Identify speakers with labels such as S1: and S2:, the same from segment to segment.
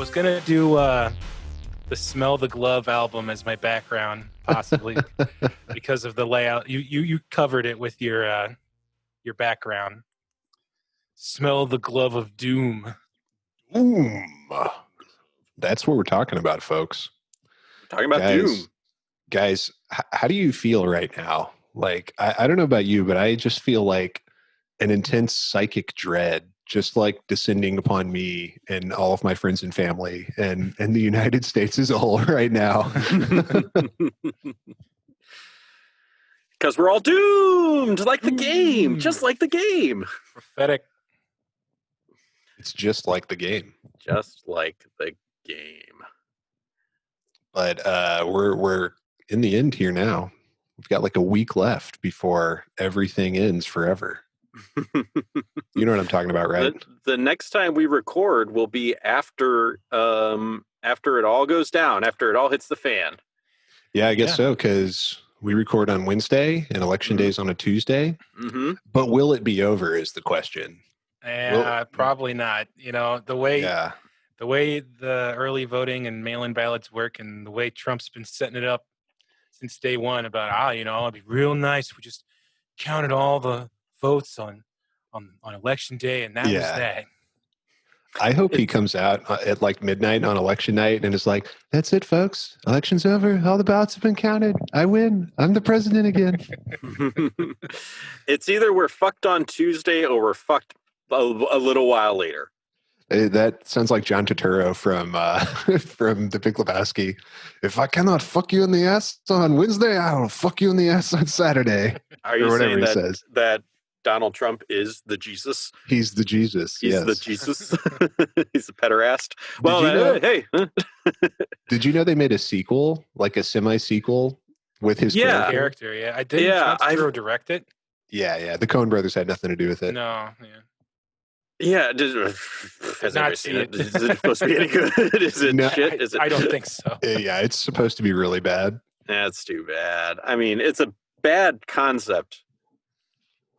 S1: was gonna do the Smell the Glove album as my background, possibly because of the layout. You covered it with your background. Smell the Glove of Doom.
S2: That's what we're talking about, folks.
S3: Talking about Doom.
S2: Guys, how do you feel right now? Like, I don't know about you, but I just feel like an intense psychic dread just like descending upon me and all of my friends and family and the United States as a whole right now.
S3: Because we're all doomed, like the game, just like the game.
S1: Prophetic.
S2: It's just like the game.
S3: Just like the game.
S2: But we're in the end here now. We've got like a week left before everything ends forever. You know what I'm talking about, right?
S3: The next time we record will be after it all goes down, after it all hits the fan.
S2: Yeah, I guess so, because we record on Wednesday and election day is on a Tuesday.
S3: Mm-hmm.
S2: But will it be over is the question.
S1: Probably not. You know, the way the early voting and mail-in ballots work and the way Trump's been setting it up since day one about, it'd be real nice if we just counted all the votes on election day, and that was that.
S2: I hope he comes out at like midnight on election night and is like, that's it, folks. Election's over. All the ballots have been counted. I win. I'm the president again.
S3: It's either we're fucked on Tuesday or we're fucked a little while later.
S2: That sounds like John Turturro from The Big Lebowski. If I cannot fuck you in the ass on Wednesday, I will fuck you in the ass on Saturday.
S3: Are you saying that Donald Trump is the Jesus?
S2: He's the Jesus.
S3: He's the Jesus. He's a pederast. Well, hey.
S2: Did you know they made a sequel, like a semi-sequel with his character?
S1: Yeah, I did. John Turturro direct it?
S2: Yeah. The Coen brothers had nothing to do with it.
S1: No,
S3: Yeah, has anybody seen it? Is it supposed to be any good? Is it shit? Is it?
S1: I don't think so.
S2: Yeah, it's supposed to be really bad.
S3: That's too bad. I mean, it's a bad concept.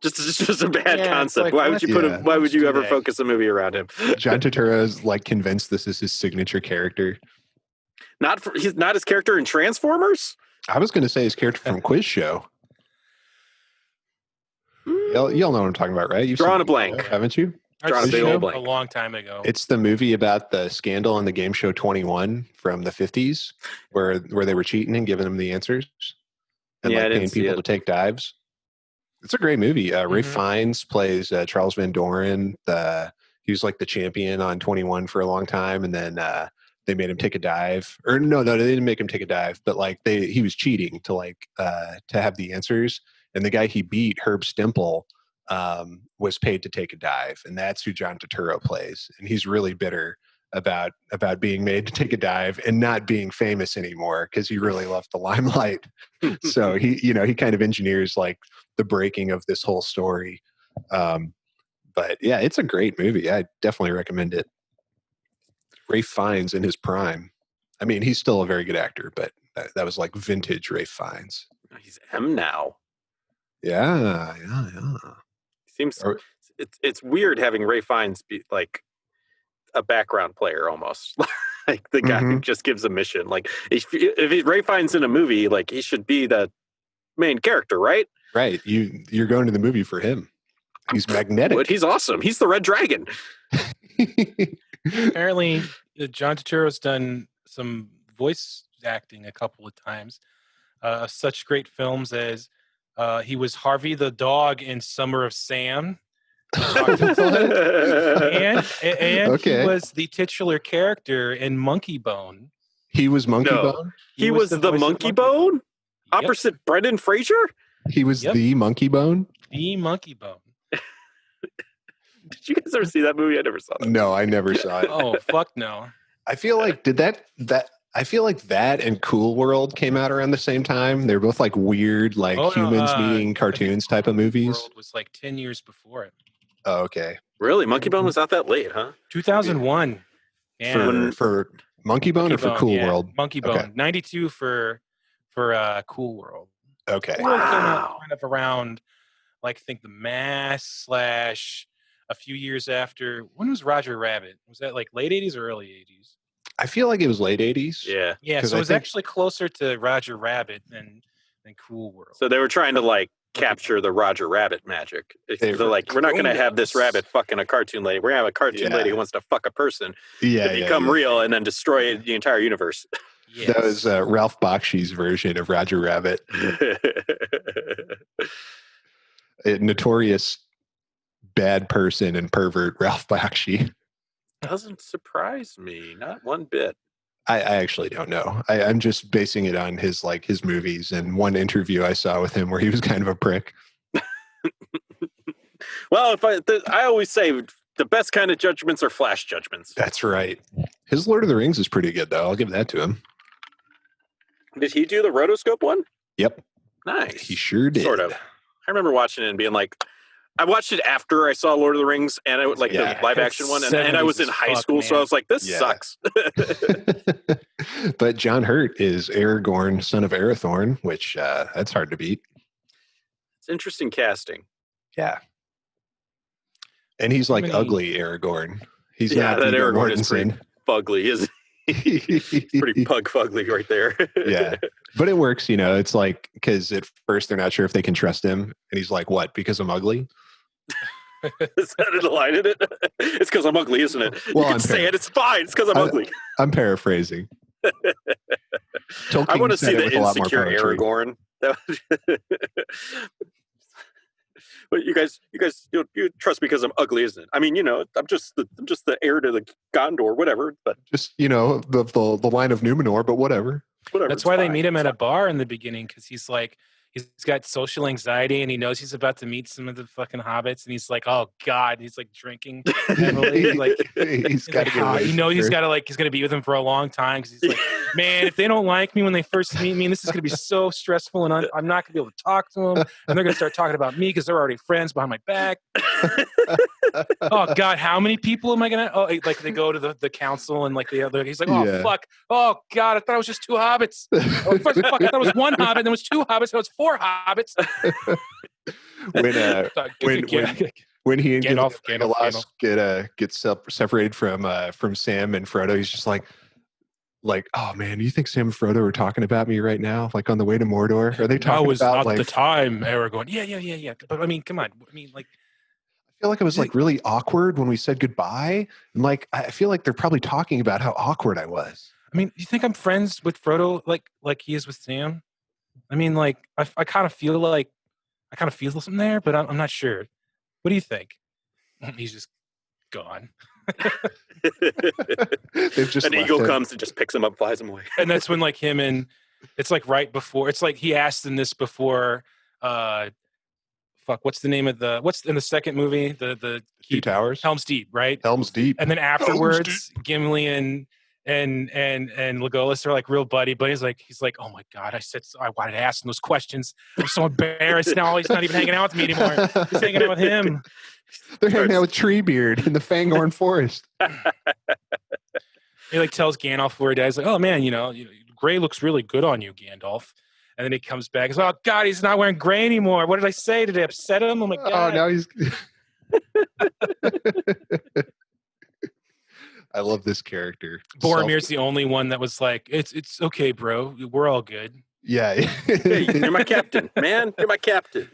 S3: Just a bad concept.
S1: Like,
S3: why would you Why would you ever focus a movie around him?
S2: John Turturro's like convinced this is his signature character.
S3: He's not his character in Transformers.
S2: I was going to say his character from Quiz Show. Y'all know what I'm talking about, right? You've
S3: drawn a blank,
S2: haven't you?
S1: I've seen it a long time ago.
S2: It's the movie about the scandal on the game show 21 from the 50s, where they were cheating and giving them the answers and paying people to take dives. It's a great movie. Ralph Fiennes plays Charles Van Doren. He was like the champion on 21 for a long time, and then they made him take a dive. Or no, they didn't make him take a dive, but like he was cheating to have the answers. And the guy he beat, Herb Stempel, was paid to take a dive, and that's who John Turturro plays. And he's really bitter about being made to take a dive and not being famous anymore because he really loved the limelight. So he kind of engineers like the breaking of this whole story. But yeah, it's a great movie. I definitely recommend it. Ralph Fiennes in his prime. I mean, he's still a very good actor, but that was like vintage Ralph Fiennes.
S3: He's M now.
S2: Yeah.
S3: Seems it's weird having Ralph Fiennes be like a background player almost. Like the guy who just gives a mission. Like if Ralph Fiennes in a movie, like he should be the main character, right?
S2: Right. You're going to the movie for him. He's magnetic.
S3: But he's awesome. He's the Red Dragon.
S1: Apparently, John Turturro's done some voice acting a couple of times. Such great films as he was Harvey the dog in Summer of Sam. and he was the titular character in Monkey Bone.
S2: He was Monkey Bone?
S3: He was the Monkey Bone? Opposite Brendan Fraser?
S2: He was the Monkey Bone?
S1: The Monkey Bone.
S3: Did you guys ever see that movie? I never saw it.
S2: No, I never saw it.
S1: Oh, fuck no.
S2: I feel like I feel like that and Cool World came out around the same time. They're both like weird, like humans meeting cartoons type of movies.
S1: Cool World was like 10 years before it.
S2: Oh, okay.
S3: Really? Monkey Bone was not that late, huh?
S1: 2001.
S2: For Monkey Bone or for Cool World?
S1: Monkey Bone. Okay. 92 for Cool World.
S2: Okay.
S1: Cool World came out kind of around, like, I think The Mask / a few years after. When was Roger Rabbit? Was that like late 80s or early 80s?
S2: I feel like it was late 80s.
S3: Yeah.
S1: Yeah, so it was actually closer to Roger Rabbit than Cool World.
S3: So they were trying to like capture the Roger Rabbit magic. They're like, we're not going to have this rabbit fucking a cartoon lady. We're going to have a cartoon lady who wants to fuck a person to become real and then destroy the entire universe.
S2: Yes. That was Ralph Bakshi's version of Roger Rabbit. A notorious bad person and pervert Ralph Bakshi.
S3: Doesn't surprise me, not one bit.
S2: I actually don't know. I'm just basing it on his movies and one interview I saw with him where he was kind of a prick.
S3: Well, I always say the best kind of judgments are flash judgments.
S2: That's right. His Lord of the Rings is pretty good, though. I'll give that to him.
S3: Did he do the rotoscope one?
S2: Yep.
S3: Nice.
S2: He sure did.
S3: Sort of. I remember watching it and being like, I watched it after I saw Lord of the Rings and the live action one, and I was in high school, so I was like, this sucks.
S2: But John Hurt is Aragorn, son of Arathorn, which that's hard to beat.
S3: It's interesting casting.
S2: Yeah. And he's like ugly Aragorn. He's not
S3: that
S2: Viggo
S3: Aragorn
S2: Mortensen.
S3: is pretty fugly, isn't he? He's pretty pug fugly right there.
S2: Yeah. But it works, It's like, because at first they're not sure if they can trust him. And he's like, what? Because I'm ugly?
S3: Is that a line in it? It's because I'm ugly, isn't it?
S2: Well,
S3: you can say it. It's fine. It's because I'm ugly.
S2: I'm paraphrasing.
S3: I want to see the insecure Aragorn. But you guys, you trust me because I'm ugly, isn't it? I mean, I'm just the heir to the Gondor, whatever. But
S2: just the line of Numenor, but whatever.
S1: That's why they meet him at a bar in the beginning, because he's like, he's got social anxiety and he knows he's about to meet some of the fucking hobbits, and he's like, oh God, he's like drinking heavily. Like he's got to he's gonna be with him for a long time, because he's like, man, if they don't like me when they first meet me, this is gonna be so stressful, and I'm not gonna be able to talk to them, and they're gonna start talking about me because they're already friends behind my back. Oh God, how many people am I gonna? Oh, like they go to the council and like he's like, oh fuck, oh God, I thought it was just two hobbits. Oh, fuck, I thought it was one hobbit, and there was two hobbits, so it's four hobbits.
S2: when he and Gandalf get separated from Sam and Frodo, he's just like, oh man, you think Sam and Frodo are talking about me right now, like on the way to Mordor? Are they talking about? That was not
S1: the time, Aragorn. Yeah. But I mean, come on. I mean, like,
S2: I feel like it was like really awkward when we said goodbye, and like I feel like they're probably talking about how awkward I was.
S1: I mean, you think I'm friends with Frodo like he is with Sam? I mean, like I kind of feel something there, but I'm not sure. What do you think? He's just gone.
S3: An eagle comes and just picks him up, flies him away.
S1: And that's when like him and it's like right before. It's like he asked them this before. What's the name of what's in the second movie? The
S2: Two Towers,
S1: Helm's Deep, right?
S2: Helm's Deep.
S1: And then afterwards, Gimli and Legolas are like real buddy. He's like, oh my God, I wanted to ask him those questions. I'm so embarrassed now. He's not even hanging out with me anymore. He's hanging out with him.
S2: They're hanging out with Treebeard in the Fangorn Forest.
S1: He like tells Gandalf where he dies. Like, oh man, gray looks really good on you, Gandalf. And then he comes back. He's like, oh God, he's not wearing gray anymore. What did I say? Did I upset him? Oh my God.
S2: Oh, now he's. I love this character.
S1: Boromir's the only one that was like, it's okay, bro. We're all good.
S2: Yeah.
S3: Hey, you're my captain, man. You're my captain.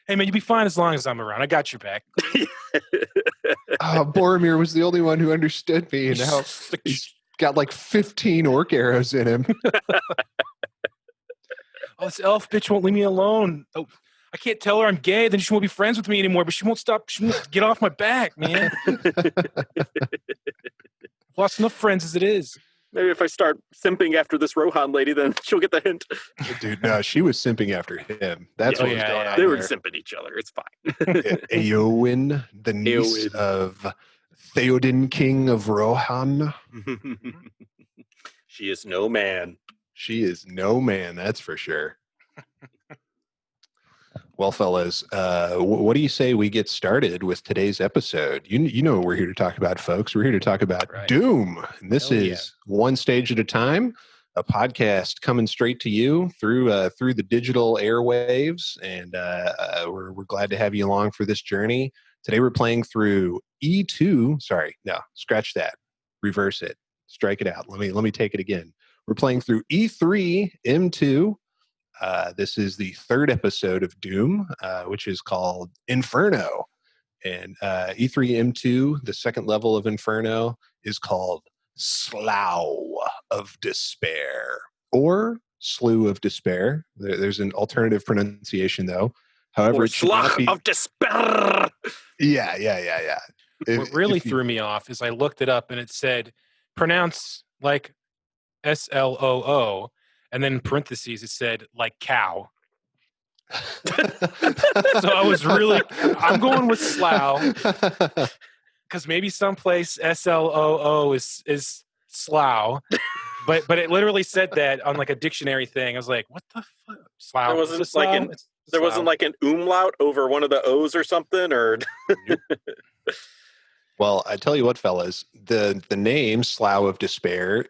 S1: Hey, man, you'll be fine as long as I'm around. I got your back.
S2: Boromir was the only one who understood me, and now he's got like 15 orc arrows in him.
S1: Oh, this elf bitch won't leave me alone. Oh, I can't tell her I'm gay, then she won't be friends with me anymore, but she won't stop. She won't get off my back, man. I've lost enough friends as it is.
S3: Maybe if I start simping after this Rohan lady, then she'll get the hint.
S2: Dude, no, she was simping after him. That's what was going on.
S3: They were simping each other. It's fine.
S2: Eowyn, the niece of Theoden, king of Rohan.
S3: She is no man.
S2: She is no man, that's for sure. Well, fellas, what do you say we get started with today's episode? You know what we're here to talk about, folks. We're here to talk about Doom. And this is One Stage at a Time, a podcast coming straight to you through the digital airwaves. And we're glad to have you along for this journey. Today we're playing through E2. Sorry, no, scratch that. reverse it, strike it out. Let me take it again. We're playing through E3 M2. This is the third episode of Doom, which is called Inferno. And E3 M2, the second level of Inferno, is called Slough of Despair, or Slough of Despair. There's an alternative pronunciation, though. However,
S3: or
S2: it should not be...
S3: of Despair.
S2: Yeah.
S1: What really threw me off is I looked it up and it said pronounce like SLOO, and then in parentheses it said like cow. So I'm going with Slough, because maybe someplace SLOO is Slough, but it literally said that on like a dictionary thing. I was like, what the fuck? Slough.
S3: There wasn't like an umlaut over one of the O's or something, or.
S2: Well, I tell you what, fellas, the name Slough of Despair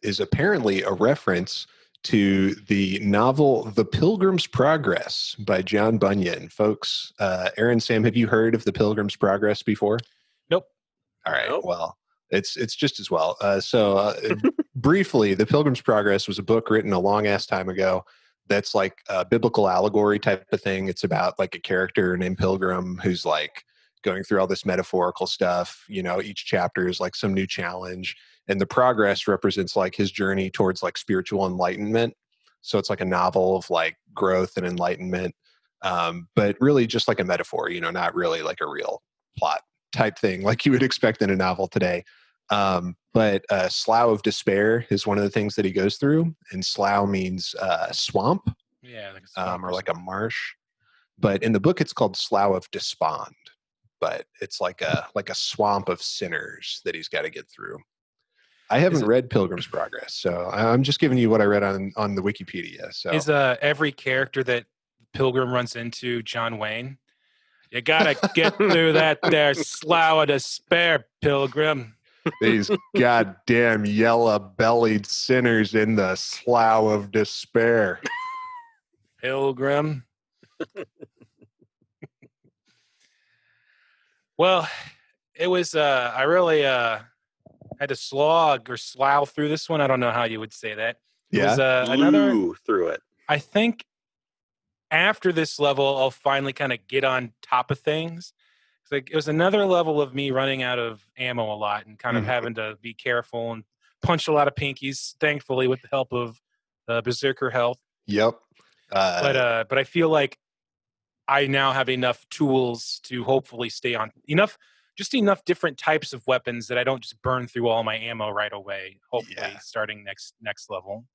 S2: is apparently a reference to the novel The Pilgrim's Progress by John Bunyan. Folks, Aaron, Sam, have you heard of The Pilgrim's Progress before?
S1: Nope.
S2: All right. Nope. Well, it's just as well. Briefly, The Pilgrim's Progress was a book written a long-ass time ago that's like a biblical allegory type of thing. It's about like a character named Pilgrim who's like going through all this metaphorical stuff. You know, each chapter is like some new challenge. And the progress represents like his journey towards like spiritual enlightenment. So it's like a novel of like growth and enlightenment, but really just like a metaphor, you know, not really like a real plot type thing like you would expect in a novel today. But Slough of Despair is one of the things that he goes through. And slough means swamp,
S1: like a swamp
S2: or like a marsh. But in the book, it's called Slough of Despond. But it's like a swamp of sinners that he's got to get through. I haven't read Pilgrim's Progress, so I'm just giving you what I read on the Wikipedia. So
S1: is every character that Pilgrim runs into John Wayne? You gotta get through that there Slough of Despair, Pilgrim.
S2: These goddamn yellow-bellied sinners in the Slough of Despair,
S1: Pilgrim. Well, it was. I really had to slog or slough through this one. I don't know how you would say that. It was another
S3: through it.
S1: I think after this level, I'll finally kind of get on top of things. It was another level of me running out of ammo a lot and kind of having to be careful and punch a lot of pinkies. Thankfully, with the help of Berserker Health.
S2: Yep.
S1: But I feel like I now have enough tools to hopefully stay on enough different types of weapons that I don't just burn through all my ammo right away. Hopefully, starting next level.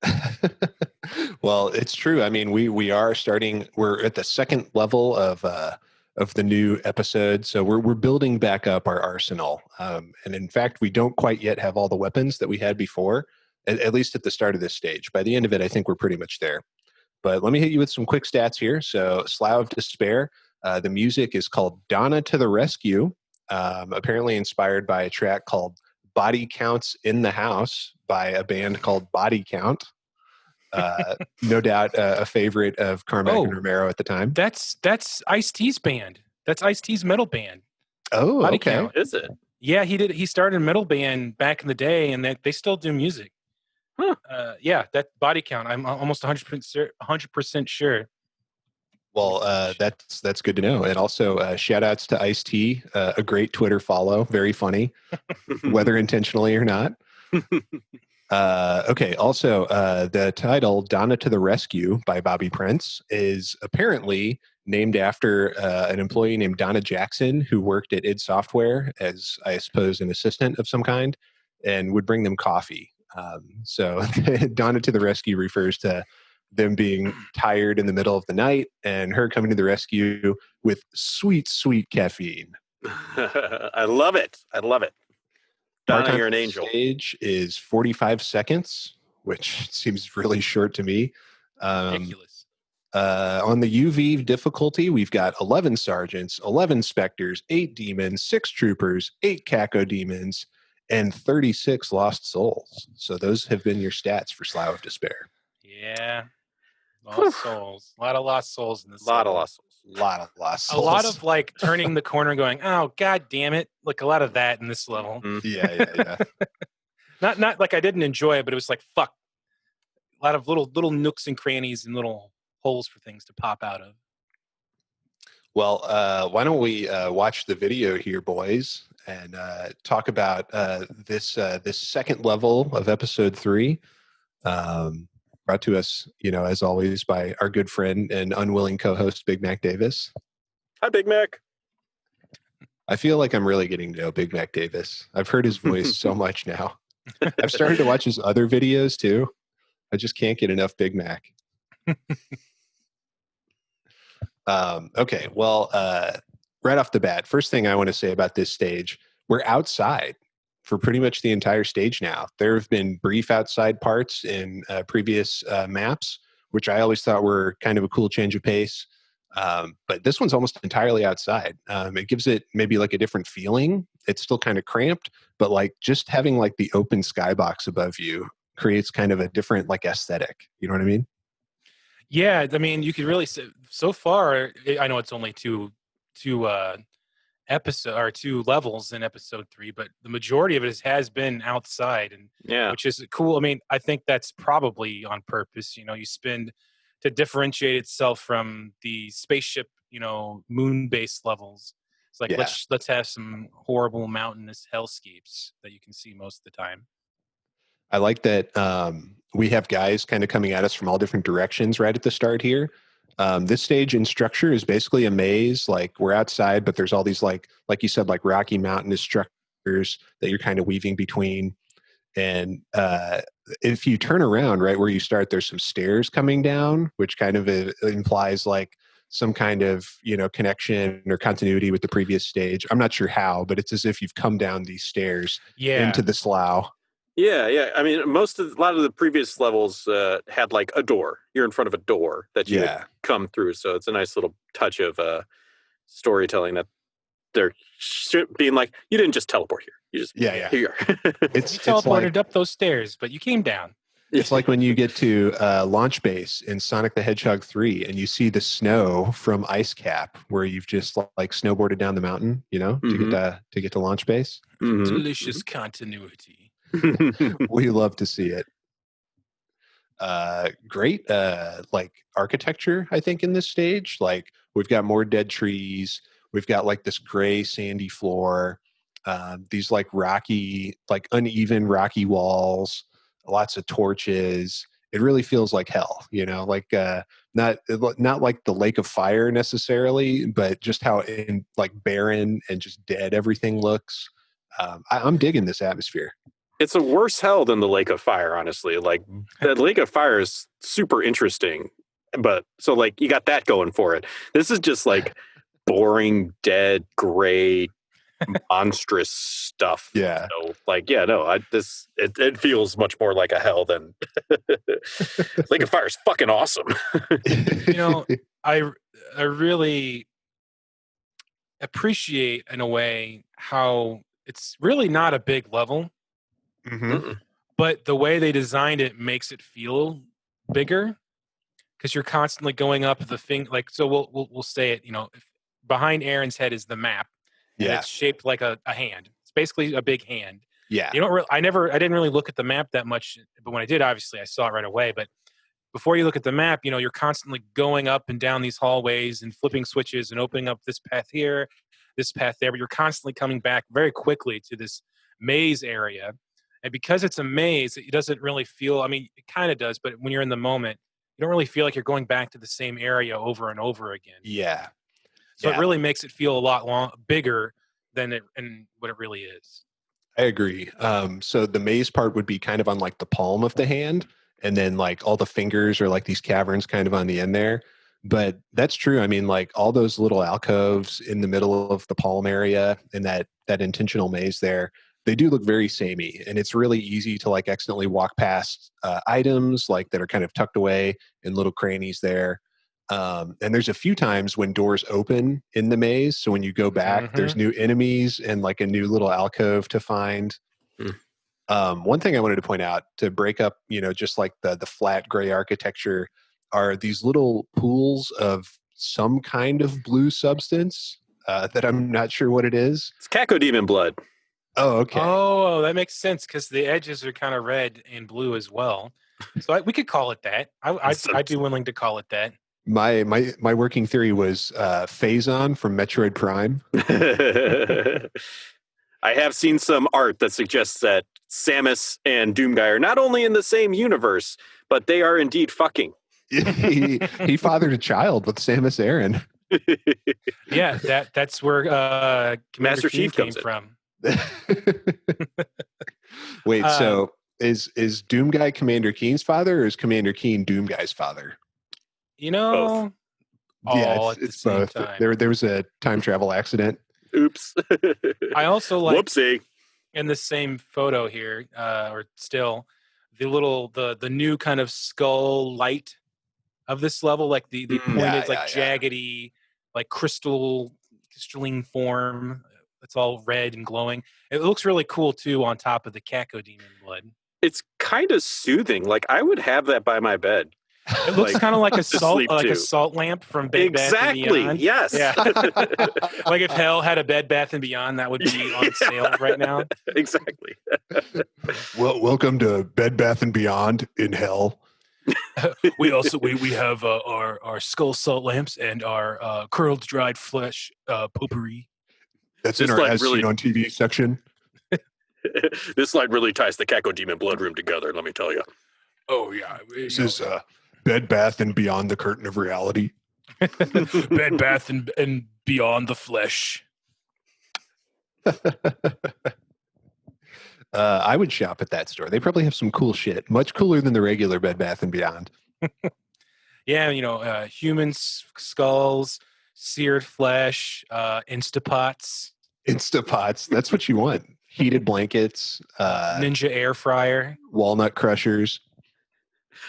S2: Well, it's true. I mean, we are starting. We're at the second level of the new episode, so we're building back up our arsenal. And in fact, we don't quite yet have all the weapons that we had before. At least at the start of this stage. By the end of it, I think we're pretty much there. But let me hit you with some quick stats here. So, Slough of Despair. The music is called "Donna to the Rescue." Apparently inspired by a track called Body Counts in the House by a band called Body Count. No doubt a favorite of Carmack and Romero at the time.
S1: That's Ice-T's band. That's Ice-T's metal band.
S2: Oh,
S1: Body
S2: okay.
S1: Count.
S3: Is it?
S1: Yeah, he started a metal band back in the day, and they still do music.
S3: Huh.
S1: That Body Count. I'm almost 100% sure.
S2: Well, that's good to know. And also, shout outs to Ice-T, a great Twitter follow. Very funny, whether intentionally or not. Okay. Also, the title "Donna to the Rescue" by Bobby Prince is apparently named after an employee named Donna Jackson, who worked at id Software as, I suppose, an assistant of some kind, and would bring them coffee. So Donna to the Rescue refers to them being tired in the middle of the night and her coming to the rescue with sweet, sweet caffeine.
S3: I love it. Donna, you're an angel.
S2: Stage is 45 seconds, which seems really short to me.
S1: Ridiculous.
S2: On the UV difficulty, we've got 11 sergeants, 11 specters, 8 demons, 6 troopers, 8 caco demons, and 36 lost souls. So those have been your stats for Slough of Despair.
S1: Yeah. Lost souls. A lot of lost souls in this.
S3: A lot of lost
S2: souls.
S1: A lot of like turning the corner and going, oh, God damn it. Like a lot of that in this level.
S2: Yeah.
S1: Not like I didn't enjoy it, but it was like, fuck. A lot of little nooks and crannies and little holes for things to pop out of.
S2: Well, why don't we watch the video here, boys, and talk about this second level of episode 3, brought to us, as always, by our good friend and unwilling co-host Big Mac Davis.
S3: Hi, Big Mac.
S2: I feel like I'm really getting to know Big Mac Davis. I've heard his voice so much now. I've started to watch his other videos too. I just can't get enough Big Mac. Okay, well, right off the bat, first thing I want to say about this stage, we're outside for pretty much the entire stage now. There have been brief outside parts in previous maps, which I always thought were kind of a cool change of pace. But this one's almost entirely outside. It gives it maybe like a different feeling. It's still kind of cramped, but like just having like the open skybox above you creates kind of a different like aesthetic. You know what I mean?
S1: Yeah, I mean, you could really say so far. I know it's only two episode or 2 levels in episode 3, but the majority of it has been outside, and which is cool. I mean, I think that's probably on purpose. You spend to differentiate itself from the spaceship, moon-based levels. It's like let's have some horrible mountainous hellscapes that you can see most of the time.
S2: I like that we have guys kind of coming at us from all different directions right at the start here. This stage in structure is basically a maze. Like we're outside, but there's all these like you said, like rocky mountainous structures that you're kind of weaving between. And if you turn around right where you start, there's some stairs coming down, which kind of implies like some kind of connection or continuity with the previous stage. I'm not sure how, but it's as if you've come down these stairs into the slough.
S3: Yeah. I mean, a lot of the previous levels had like a door. You're in front of a door that you would come through. So it's a nice little touch of storytelling that they're being like, you didn't just teleport here. You just here you are.
S1: You teleported up those stairs, but you came down.
S2: It's like when you get to launch base in Sonic the Hedgehog 3 and you see the snow from Ice Cap where you've just like snowboarded down the mountain, to get to launch base.
S1: Delicious continuity.
S2: We love to see it. Great like architecture, I think, in this stage. Like we've got more dead trees. We've got like this gray sandy floor. These like rocky, like uneven rocky walls. Lots of torches. It really feels like hell, like not like the Lake of Fire necessarily, but just how like barren and just dead everything looks. I'm digging this atmosphere.
S3: It's a worse hell than the Lake of Fire, honestly. Like the Lake of Fire is super interesting, but so like you got that going for it. This is just like boring, dead, gray, monstrous stuff.
S2: Yeah.
S3: So like, it feels much more like a hell than Lake of Fire is fucking awesome.
S1: I really appreciate in a way how it's really not a big level. But the way they designed it makes it feel bigger because you're constantly going up the thing. Like, so we'll say it, behind Aaron's head is the map. And it's shaped like a hand. It's basically a big hand.
S2: Yeah.
S1: I didn't really look at the map that much, but when I did, obviously I saw it right away. But before you look at the map, you're constantly going up and down these hallways and flipping switches and opening up this path here, this path there. But you're constantly coming back very quickly to this maze area. And because it's a maze, it doesn't really feel, I mean, it kind of does, but when you're in the moment, you don't really feel like you're going back to the same area over and over again.
S2: Yeah.
S1: So it really makes it feel a lot bigger than what it really is.
S2: I agree. So the maze part would be kind of on like the palm of the hand, and then like all the fingers are like these caverns kind of on the end there. But that's true. I mean, like all those little alcoves in the middle of the palm area and that intentional maze there, they do look very samey, and it's really easy to like accidentally walk past items like that are kind of tucked away in little crannies there. And there's a few times when doors open in the maze. So when you go back, there's new enemies and like a new little alcove to find. One thing I wanted to point out to break up, just like the flat gray architecture are these little pools of some kind of blue substance that I'm not sure what it is.
S3: It's Cacodemon blood.
S2: Oh, okay.
S1: Oh, that makes sense because the edges are kind of red and blue as well. So we could call it that. I'd be willing to call it that.
S2: My working theory was Phazon from Metroid Prime.
S3: I have seen some art that suggests that Samus and Doomguy are not only in the same universe, but they are indeed fucking.
S2: he fathered a child with Samus Aran.
S1: Yeah, that's where Master Chief came from.
S2: Wait, so is Doomguy Commander Keen's father, or is Commander Keen Doomguy's father?
S1: Both.
S2: Yeah, it's both. There was a time travel accident.
S3: Oops.
S1: I also like
S3: whoopsie.
S1: In the same photo here, or still, the new kind of skull light of this level, like the pointed, jaggedy, like crystalline form. It's all red and glowing. It looks really cool too on top of the Cacodemon blood.
S3: It's kind of soothing. Like I would have that by my bed.
S1: It looks kind of like a salt lamp from Bed Bath and Beyond.
S3: Yes.
S1: Yeah. Like if Hell had a Bed Bath and Beyond, that would be on sale right now.
S3: Exactly.
S2: Well, welcome to Bed Bath and Beyond in Hell.
S1: We have our skull salt lamps and our curled dried flesh potpourri.
S2: That's in our as seen on TV section.
S3: This light really ties the Cacodemon blood room together, let me tell you.
S1: Oh yeah.
S2: This is Bed Bath and Beyond the Curtain of Reality.
S1: Bed Bath and Beyond the Flesh.
S2: I would shop at that store. They probably have some cool shit. Much cooler than the regular Bed Bath and Beyond.
S1: Yeah, human skulls, seared flesh, Instapots.
S2: Instapots. That's what you want. Heated blankets.
S1: Ninja air fryer.
S2: Walnut crushers.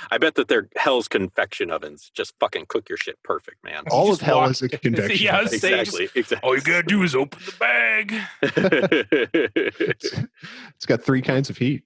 S3: I bet that they're Hell's convection ovens. Just fucking cook your shit perfect, man.
S2: All of Hell is a convection oven.
S3: Exactly.
S1: All you gotta do is open the bag.
S2: It's got 3 kinds of heat.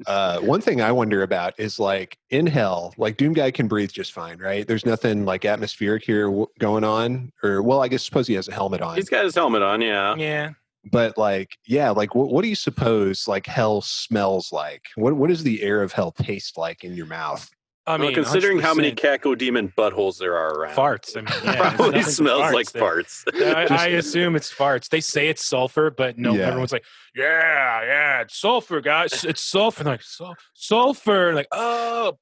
S2: One thing I wonder about is like in Hell, like Doomguy can breathe just fine, right? There's nothing like atmospheric here going on. Or, well, I suppose he has a helmet on.
S3: He's got his helmet on, yeah.
S1: Yeah.
S2: But what do you suppose like Hell smells like? What does the air of Hell taste like in your mouth?
S1: I mean,
S3: considering
S1: 100%.
S3: how many Cacodemon buttholes there are around.
S1: Farts. I mean, yeah,
S3: probably smells like farts.
S1: I assume it's farts. They say it's sulfur, but no, everyone's like, yeah, it's sulfur, guys. It's sulfur. They're like, sulfur. Like, oh,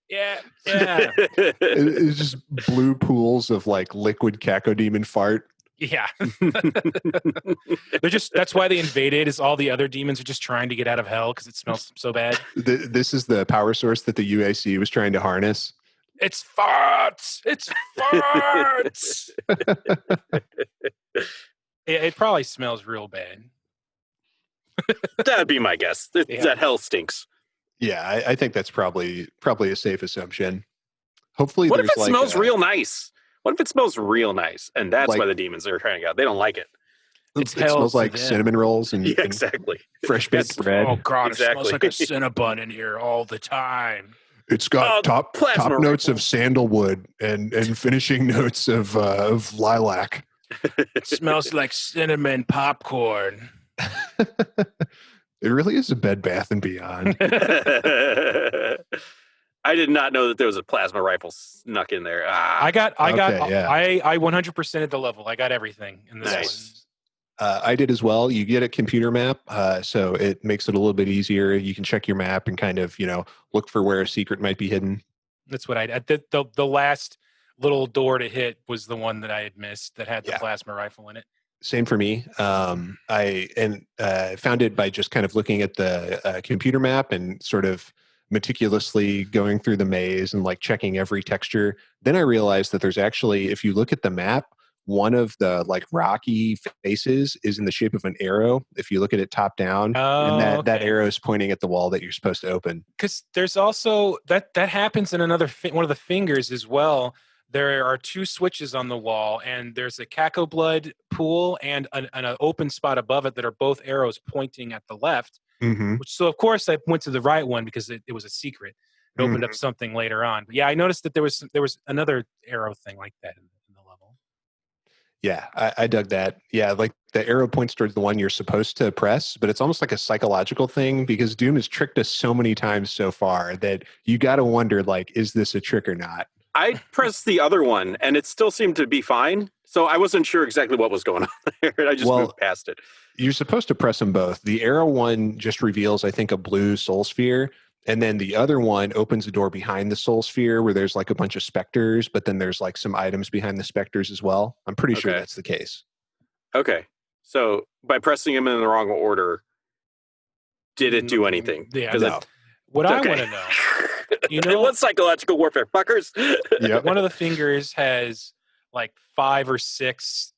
S1: yeah.
S2: It's just blue pools of like liquid Cacodemon fart.
S1: Yeah. That's why they invaded, is all the other demons are just trying to get out of Hell because it smells so bad.
S2: This is the power source that the UAC was trying to harness.
S1: It's farts. It probably smells real bad.
S3: That'd be my guess. That Hell stinks.
S2: Yeah, I think that's probably a safe assumption. Hopefully,
S3: what if it smells real nice? What if it smells real nice? And that's why the demons are trying to go. They don't like it.
S2: It smells like cinnamon rolls and,
S3: exactly.
S2: and fresh baked bread.
S1: Oh, God, It smells like a Cinnabon in here all the time.
S2: It's got top notes of sandalwood and finishing notes of lilac.
S1: It smells like cinnamon popcorn.
S2: It really is a Bed Bath and Beyond.
S3: I did not know that there was a plasma rifle snuck in there.
S1: I 100%ed the level. I got everything in this one.
S2: I did as well. You get a computer map, so it makes it a little bit easier. You can check your map and kind of, look for where a secret might be hidden.
S1: That's what I did. The last little door to hit was the one that I had missed that had the plasma rifle in it.
S2: Same for me. I found it by just kind of looking at the computer map and sort of meticulously going through the maze and like checking every texture. Then I realized that there's actually, if you look at the map, one of the like rocky faces is in the shape of an arrow. If you look at it top down, and that arrow is pointing at the wall that you're supposed to open.
S1: Because there's also that happens in another one of the fingers as well. There are 2 switches on the wall, and there's a Caco blood pool and an open spot above it that are both arrows pointing at the left.
S2: Mm-hmm.
S1: So of course I went to the right one because it was a secret. It opened up something later on. But yeah, I noticed that there was another arrow thing like that in the level.
S2: Yeah, I dug that. Yeah, like the arrow points towards the one you're supposed to press, but it's almost like a psychological thing because Doom has tricked us so many times so far that you got to wonder, like, is this a trick or not?
S3: I pressed the other one and it still seemed to be fine. So I wasn't sure exactly what was going on there. I just moved past it.
S2: You're supposed to press them both. The arrow one just reveals, I think, a blue soul sphere. And then the other one opens the door behind the soul sphere where there's like a bunch of specters, but then there's like some items behind the specters as well. I'm pretty sure that's the case.
S3: Okay. So by pressing them in the wrong order, did it do anything?
S1: Yeah. No. What I want to know,
S3: it was psychological warfare, fuckers.
S2: Yep.
S1: One of the fingers has like 5 or 6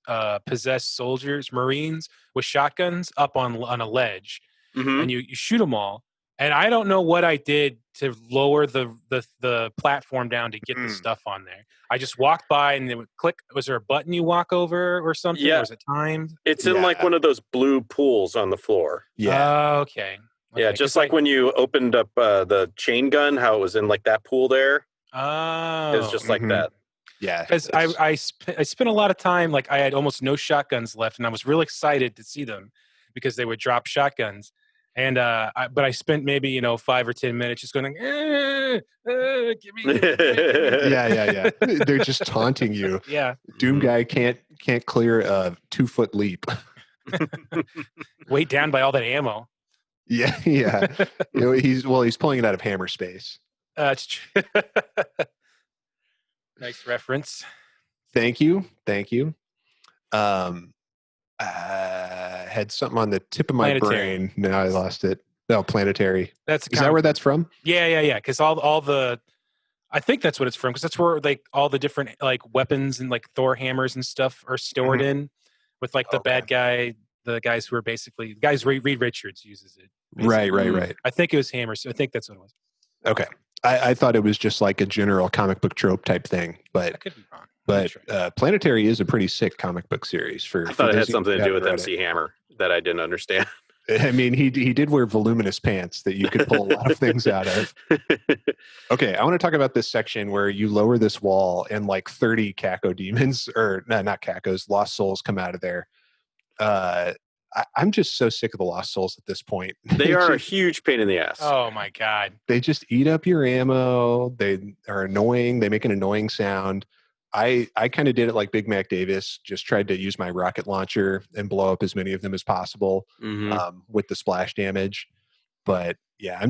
S1: possessed soldiers, Marines with shotguns up on a ledge, and you shoot them all. And I don't know what I did to lower the platform down to get the stuff on there. I just walked by and it would click. Was there a button you walk over or something?
S3: Yeah.
S1: Or was it timed?
S3: It's in like one of those blue pools on the floor.
S2: Yeah.
S1: Okay.
S3: Yeah, just like when you opened up the chain gun, how it was in like that pool there.
S1: Oh.
S3: It was just like that.
S2: Yeah.
S1: Because I spent a lot of time, like I had almost no shotguns left, and I was really excited to see them because they would drop shotguns. And but I spent maybe 5 or 10 minutes just going, give me.
S2: Yeah. They're just taunting you.
S1: Yeah.
S2: Doom guy can't clear a 2-foot leap.
S1: Weighed down by all that ammo.
S2: Yeah. He's pulling it out of hammer space.
S1: That's true. Nice reference.
S2: Thank you. Had something on the tip of my brain. Now I lost it. No, planetary. Is that where that's from?
S1: Yeah. Because all the, I think that's what it's from. Because that's where like all the different like weapons and like Thor hammers and stuff are stored in, with like the bad guy, the guys who are basically guys. Reed Richards uses it.
S2: Basically. Right.
S1: I think it was hammers. So I think that's what it was.
S2: Okay. I thought it was just like a general comic book trope type thing, but I could be wrong. But Planetary is a pretty sick comic book series.
S3: I thought it had something to do with MC Hammer that I didn't understand.
S2: I mean, he did wear voluminous pants that you could pull a lot of things out of. Okay, I want to talk about this section where you lower this wall and like 30 Caco demons, or no, not Cacos, Lost Souls come out of there. I'm just so sick of the Lost Souls at this point.
S3: They are a huge pain in the ass.
S1: Oh my God.
S2: They just eat up your ammo. They are annoying. They make an annoying sound. I kind of did it like Big Mac Davis, just tried to use my rocket launcher and blow up as many of them as possible with the splash damage. But yeah,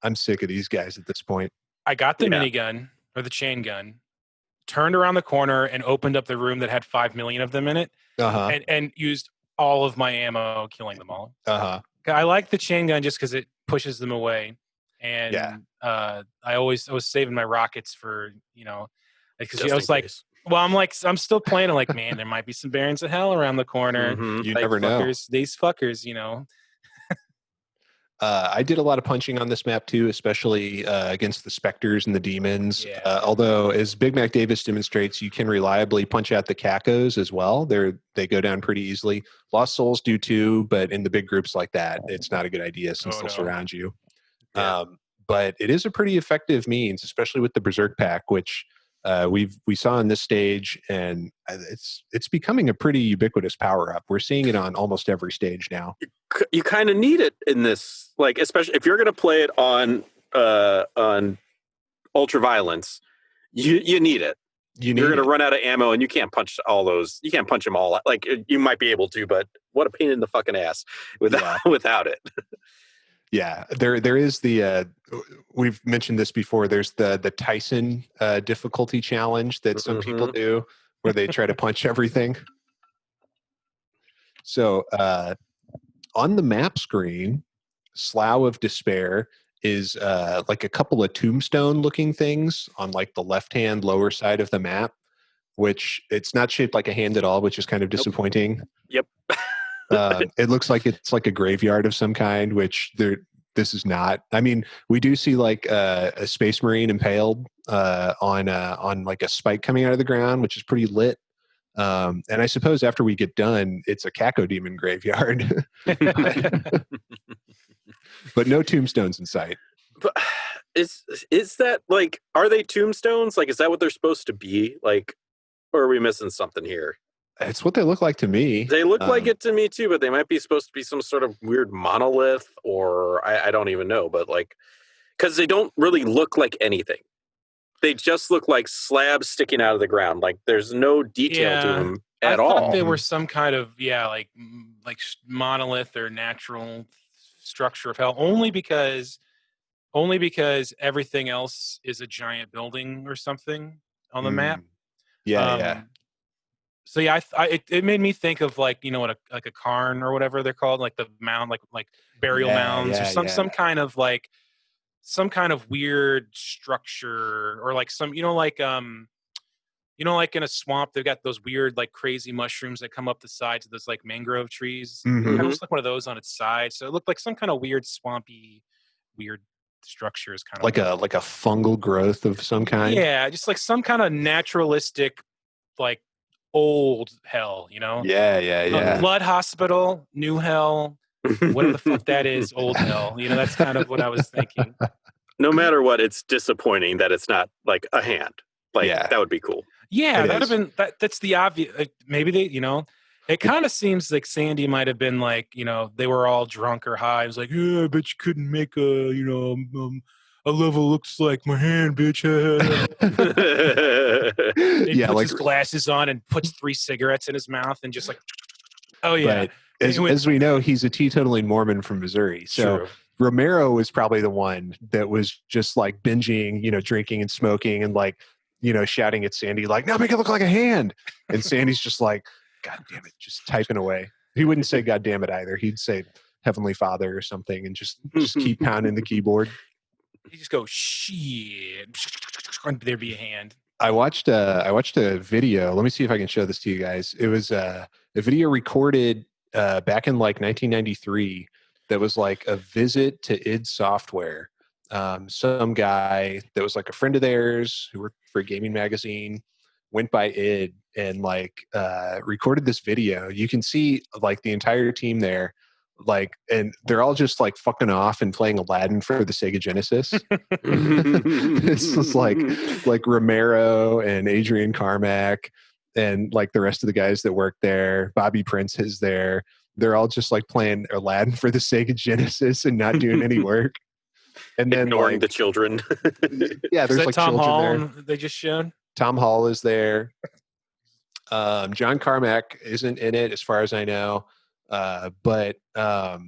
S2: I'm sick of these guys at this point.
S1: I got the minigun or the chain gun, turned around the corner and opened up the room that had 5 million of them in it, and used all of my ammo killing them all. I like the chain gun just because it pushes them away, and I was saving my rockets for because I was like, I'm still playing it like, man, there might be some Barons of Hell around the corner.
S2: You never know.
S1: These fuckers,
S2: I did a lot of punching on this map too, especially against the specters and the demons. Although, as Big Mac Davis demonstrates, you can reliably punch out the Cacos as well. They go down pretty easily. Lost Souls do too, but in the big groups like that, it's not a good idea since they'll surround you. But it is a pretty effective means, especially with the Berserk pack, which we saw on this stage, and it's becoming a pretty ubiquitous power up. We're seeing it on almost every stage now.
S3: You kind of need it in this, like, especially if you're going to play it on ultraviolence, you need it. You're going to run out of ammo, and you can't punch all those. You can't punch them all. Like, you might be able to, but what a pain in the fucking ass without it.
S2: Yeah, there is the we've mentioned this before. There's the Tyson difficulty challenge that some people do, where they try to punch everything. So on the map screen, Slough of Despair is like a couple of tombstone looking things on like the left hand lower side of the map, which it's not shaped like a hand at all, which is kind of disappointing.
S3: Yep.
S2: It looks like it's like a graveyard of some kind, which this is not. I mean, we do see like a Space Marine impaled on like a spike coming out of the ground, which is pretty lit. And I suppose after we get done, it's a Caco demon graveyard, but no tombstones in sight.
S3: But is that like, are they tombstones? Like, is that what they're supposed to be? Like, or are we missing something here?
S2: It's what they look like to me.
S3: They look like it to me too, but they might be supposed to be some sort of weird monolith, or I don't even know. But like, because they don't really look like anything. They just look like slabs sticking out of the ground. Like there's no detail to them at all.
S1: I thought they were some kind of like monolith or natural structure of hell. Only because everything else is a giant building or something on the map.
S2: Yeah.
S1: So yeah, it made me think of like what a cairn or whatever they're called, like the mound, like burial mounds or some kind of like some kind of weird structure, or like some like like in a swamp they've got those weird like crazy mushrooms that come up the sides of those like mangrove trees. It kind of looks like one of those on its side, so it looked like some kind of weird swampy weird structure is kind of
S2: like a fungal growth of some kind.
S1: Yeah, just like some kind of naturalistic like old hell,
S2: Yeah.
S1: Blood hospital, new hell, whatever the fuck that is, old hell. That's kind of what I was thinking.
S3: No matter what, it's disappointing that it's not like a hand. Like that would be cool.
S1: Yeah, that would have been that's the obvious. Maybe they, it kind of seems like Sandy might have been like, they were all drunk or high. It was like, yeah, I bet you couldn't make a level looks like my hand, bitch. He puts his glasses on and puts 3 cigarettes in his mouth and just like, oh yeah.
S2: But as we know, he's a teetotaling Mormon from Missouri. So
S3: True.
S2: Romero was probably the one that was just like binging, drinking and smoking and like, shouting at Sandy, like, no, make it look like a hand. And Sandy's just like, God damn it, just typing away. He wouldn't say God damn it either. He'd say Heavenly Father or something and just keep pounding the keyboard.
S1: He just go shit. There'd be a hand.
S2: I watched a video. Let me see if I can show this to you guys. It was a video recorded back in like 1993 that was like a visit to id Software. Some guy that was like a friend of theirs who worked for a gaming magazine went by id and like recorded this video. You can see like the entire team there, like, and they're all just like fucking off and playing Aladdin for the Sega Genesis. This was like Romero and Adrian Carmack and like the rest of the guys that work there. Bobby Prince is there. They're all just like playing Aladdin for the Sega Genesis and not doing any work. And then
S3: ignoring the children.
S2: Yeah, there's like
S1: Tom
S2: children
S1: Hall
S2: there.
S1: They just showed.
S2: Tom Hall is there. John Carmack isn't in it as far as I know. But they got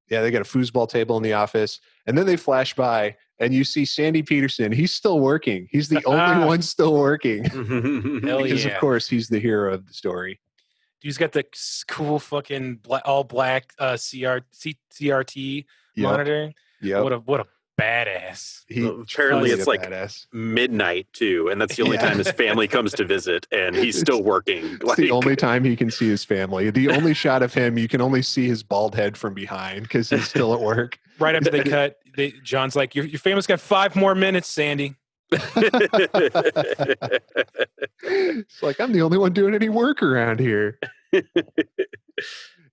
S2: a foosball table in the office, and then they flash by and you see Sandy Peterson. He's still working. He's the only one still working. Because of course he's the hero of the story.
S1: He's got the cool fucking all black CRT monitor.
S2: Yeah.
S1: What a badass.
S3: Apparently it's like badass. Midnight too, and that's the only time his family comes to visit, and he's still working.
S2: It's the only time he can see his family. The only shot of him, you can only see his bald head from behind because he's still at work.
S1: Right after they cut, John's like, your family's got 5 more minutes, Sandy.
S2: It's like, I'm the only one doing any work around here.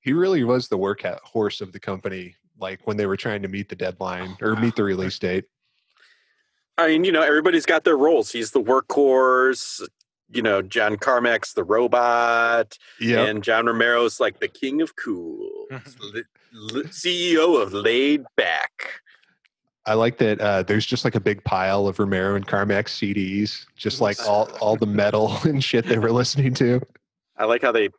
S2: He really was the workhorse of the company, like when they were trying to meet the deadline or meet the release date.
S3: I mean, everybody's got their roles. He's the workhorse, John Carmack's the robot, and John Romero's like the king of cool, CEO of Laid Back.
S2: I like that there's just like a big pile of Romero and Carmack CDs, just like all the metal and shit they were listening to.
S3: I like how they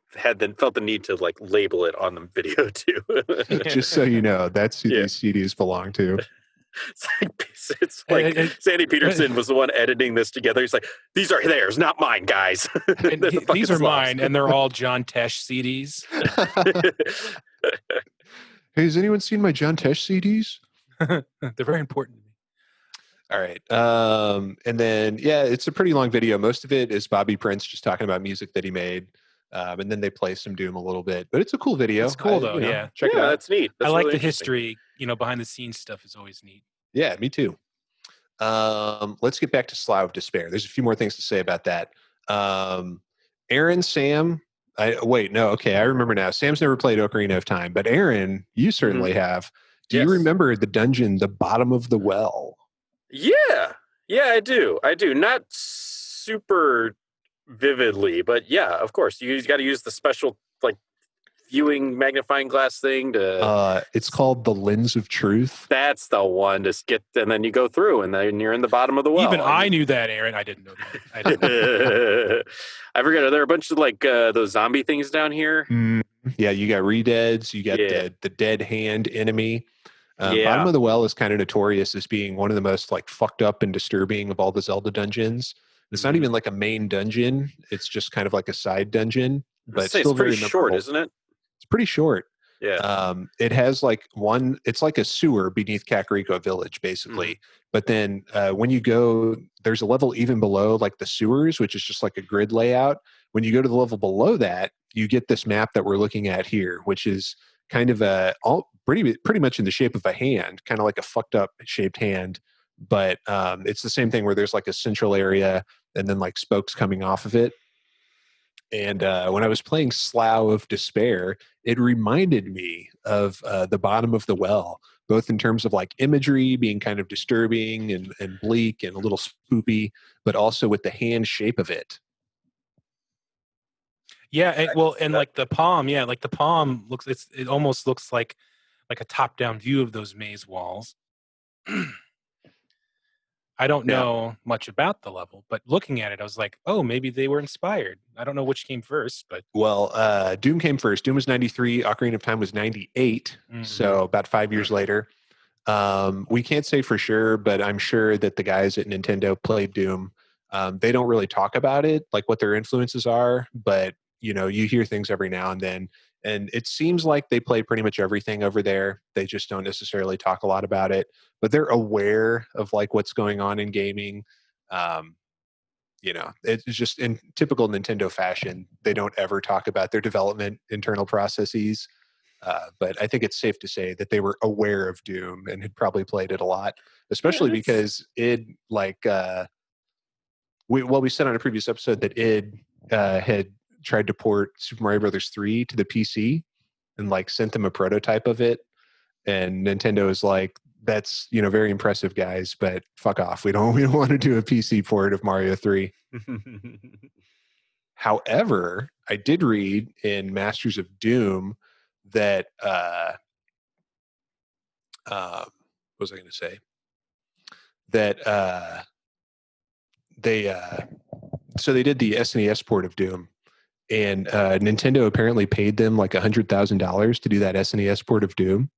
S3: felt the need to like label it on the video too.
S2: Just so you know, that's who these CDs belong to.
S3: It's like Sandy Peterson was the one editing this together. He's like, these are theirs, not mine, guys.
S1: These are mine, and they're all John Tesh CDs.
S2: Hey, has anyone seen my John Tesh CDs?
S1: They're very important to me.
S2: All right. And then, it's a pretty long video. Most of it is Bobby Prince just talking about music that he made. And then they play some Doom a little bit. But it's a cool video.
S1: It's cool, though,
S2: Check it out.
S3: That's neat. That's
S1: I like
S3: really
S1: the history, behind the scenes stuff is always neat.
S2: Yeah, me too. Let's get back to Slough of Despair. There's a few more things to say about that. Aaron, Sam... I remember now. Sam's never played Ocarina of Time, but Aaron, you certainly have. Do you remember the dungeon, the bottom of the well?
S3: Yeah, I do. Not super vividly, but yeah, of course, you got to use the special like viewing magnifying glass thing to.
S2: It's called the lens of truth.
S3: That's the one to skip, and then you go through, and then you're in the bottom of the well.
S1: Even I knew that, Aaron. I didn't know that.
S3: I forget. Are there a bunch of like those zombie things down here?
S2: Yeah, you got re-deads. You got the dead hand enemy. Bottom of the well is kind of notorious as being one of the most like fucked up and disturbing of all the Zelda dungeons. It's not even like a main dungeon. It's just kind of like a side dungeon, but it's still very
S3: short, isn't it?
S2: It's pretty short.
S3: Yeah.
S2: It has like it's like a sewer beneath Kakariko Village, basically. But then when you go, there's a level even below like the sewers, which is just like a grid layout. When you go to the level below that, you get this map that we're looking at here, which is kind of pretty much in the shape of a hand, kind of like a fucked up shaped hand. But it's the same thing where there's like a central area and then like spokes coming off of it. And when I was playing Slough of Despair, it reminded me of the bottom of the well, both in terms of like imagery being kind of disturbing and bleak and a little spoopy, but also with the hand shape of it.
S1: Yeah, and like the palm, like the palm looks, it almost looks like a top-down view of those maze walls. I don't know much about the level, but looking at it, I was like, oh, maybe they were inspired. I don't know which came first, but
S2: Doom came first. Doom was 93. Ocarina of Time was 98. So about 5 years later. We can't say for sure, but I'm sure that the guys at Nintendo played Doom. They don't really talk about it, like what their influences are, but you hear things every now and then. And it seems like they play pretty much everything over there. They just don't necessarily talk a lot about it, but they're aware of like what's going on in gaming. It's just in typical Nintendo fashion. They don't ever talk about their development internal processes. But I think it's safe to say that they were aware of Doom and had probably played it a lot, especially because it we said on a previous episode that id had tried to port Super Mario Brothers 3 to the PC and like sent them a prototype of it. And Nintendo is like, that's, very impressive, guys, but fuck off. We don't want to do a PC port of Mario 3. However, I did read in Masters of Doom that what was I going to say? That they did the SNES port of Doom, and Nintendo apparently paid them like $100,000 to do that SNES port of Doom.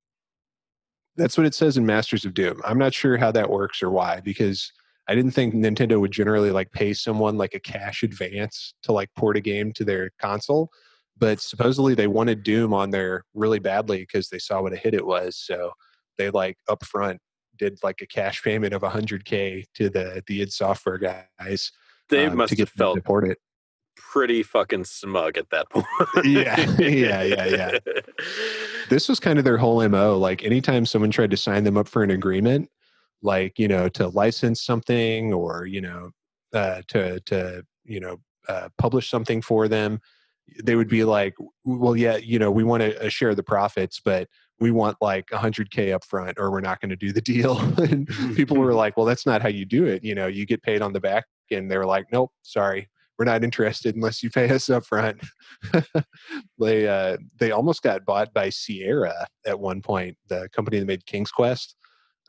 S2: That's what it says in Masters of Doom. I'm not sure how that works or why, because I didn't think Nintendo would generally like pay someone like a cash advance to like port a game to their console. But supposedly they wanted Doom on there really badly because they saw what a hit it was. So they like upfront did like a cash payment of $100K to the id Software guys.
S3: They must
S2: to get
S3: have felt
S2: to port it.
S3: Pretty fucking smug at that point.
S2: Yeah. This was kind of their whole MO. Like anytime someone tried to sign them up for an agreement, like, to license something or, to publish something for them, they would be like, well, yeah, we want to share the profits, but we want like $100K up front or we're not going to do the deal. And people were like, well, that's not how you do it. You get paid on the back. And they were like, nope, sorry. We're not interested unless you pay us up front. They almost got bought by Sierra at one point, the company that made King's Quest.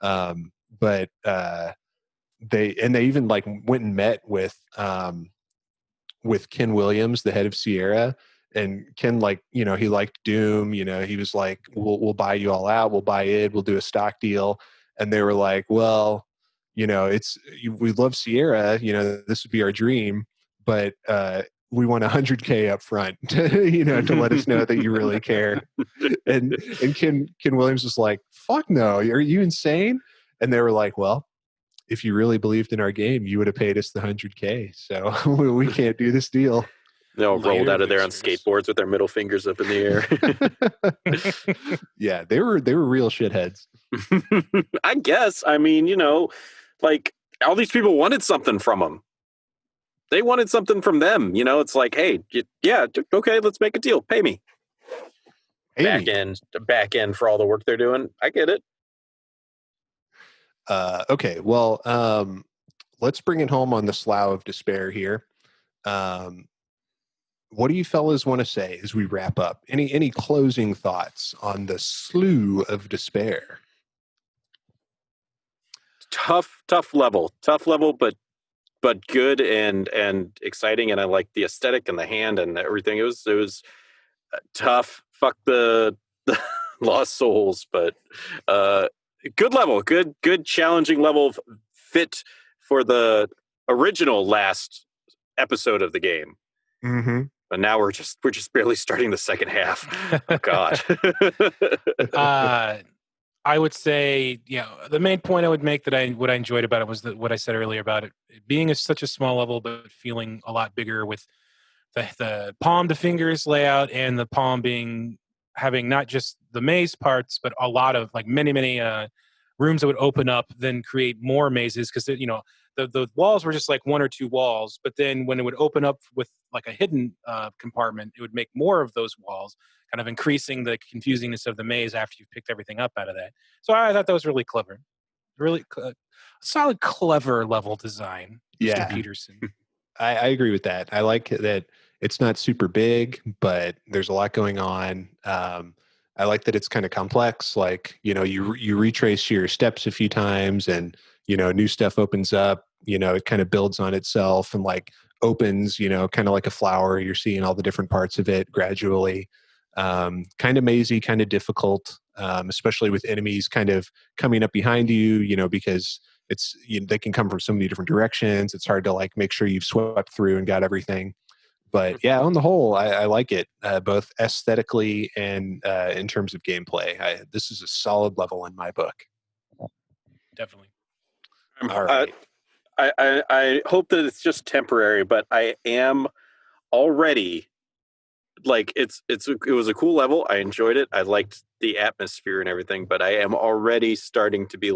S2: But they even like went and met with Ken Williams, the head of Sierra. And Ken, like, he liked Doom. He was like, we'll buy you all out. We'll buy it. We'll do a stock deal. And they were like, well, we love Sierra. This would be our dream. But we want $100K up front, to let us know that you really care. And Ken Williams was like, fuck no, are you insane? And they were like, well, if you really believed in our game, you would have paid us the $100K. So we can't do this deal.
S3: They all rolled out of there on skateboards with their middle fingers up in the
S2: air. Yeah, they were real shitheads.
S3: I guess. I mean, like all these people wanted something from them. They wanted something from them. It's like, hey, yeah, okay, let's make a deal. Pay me. Back end for all the work they're doing. I get it.
S2: Okay, well, let's bring it home on the Slough of Despair here. What do you fellas want to say as we wrap up? Any closing thoughts on the Slough of Despair?
S3: Tough level, but good and exciting, and I like the aesthetic and the hand and everything. It was tough. Fuck the Lost Souls, but good level, good challenging level, fit for the original last episode of the game.
S2: Mm-hmm.
S3: But now we're just barely starting the second half. Oh God.
S1: I would say, the main point I would make what I enjoyed about it was what I said earlier about it being such a small level, but feeling a lot bigger with the palm to fingers layout, and the palm having not just the maze parts, but a lot of many rooms that would open up, then create more mazes, because the walls were just like one or two walls, but then when it would open up with like a hidden compartment, it would make more of those walls, kind of increasing the confusingness of the maze after you've picked everything up out of that. So I thought that was really clever, really solid, clever level design.
S2: Yeah,
S1: Mr. Peterson.
S2: I agree with that. I like that it's not super big, but there's a lot going on. I like that it's kind of complex. Like, you retrace your steps a few times, and new stuff opens up. It kind of builds on itself and opens. Kind of like a flower. You're seeing all the different parts of it gradually. Kind of mazy, kind of difficult, especially with enemies kind of coming up behind you. Because they can come from so many different directions. It's hard to make sure you've swept through and got everything. But yeah, on the whole, I like it, both aesthetically and in terms of gameplay. This is a solid level in my book.
S1: Definitely.
S2: All right.
S3: I hope that it's just temporary, but I am already it was a cool level. I enjoyed it. I liked the atmosphere and everything, but I am already starting to be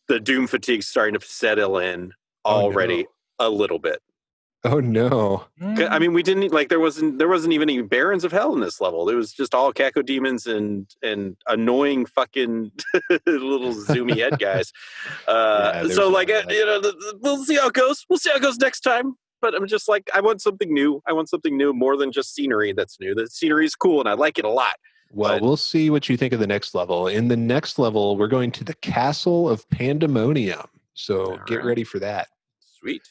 S3: the doom fatigue starting to settle in already a little bit.
S2: Oh no!
S3: I mean, we didn't there wasn't even any Barons of Hell in this level. It was just all cacodemons and annoying fucking little zoomy head guys. We'll see how it goes. We'll see how it goes next time. But I'm just I want something new. I want something new more than just scenery that's new. The scenery is cool and I like it a lot.
S2: Well, we'll see what you think of the next level. In the next level, we're going to the Castle of Pandemonium. So get ready for that.
S3: Sweet.